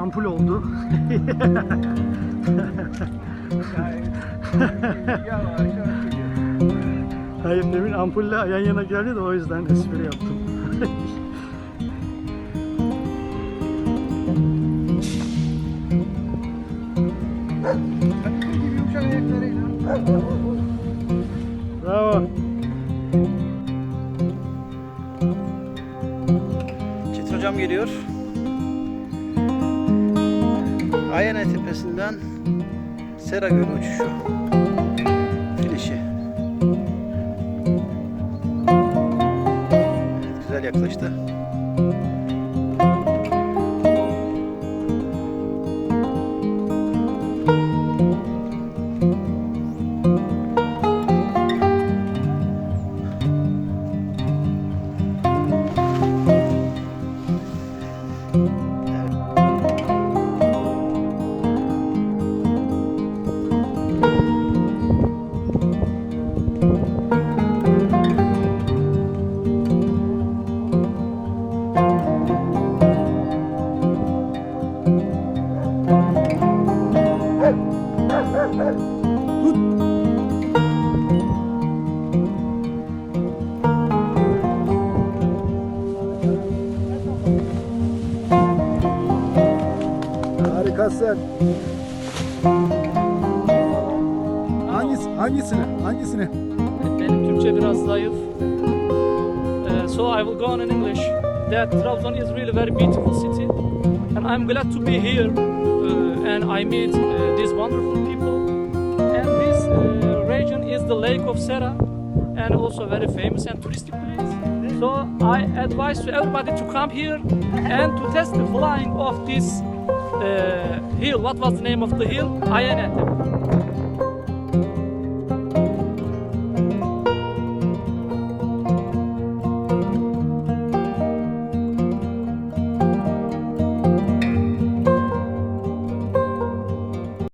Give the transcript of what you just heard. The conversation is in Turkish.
ampul oldu. Hayır, demin ampulle yan yana geldi de o yüzden espri yaptım. Bravo. Çetin hocam geliyor. Ayene Tepesinden Sera gölü uçuşu. Finişi. Evet, güzel yaklaştı. Harikasın. Hangisini? Benim Türkçe biraz zayıf. So I will go on in English. That Trabzon is really very beautiful city, and I'm glad to be here. And I meet these wonderful people. And this region is the Lake of Sera, and also very famous and touristic place. So I advise to everybody to come here and to test the flying of this hill. What was the name of the hill? Ayene Tepesi.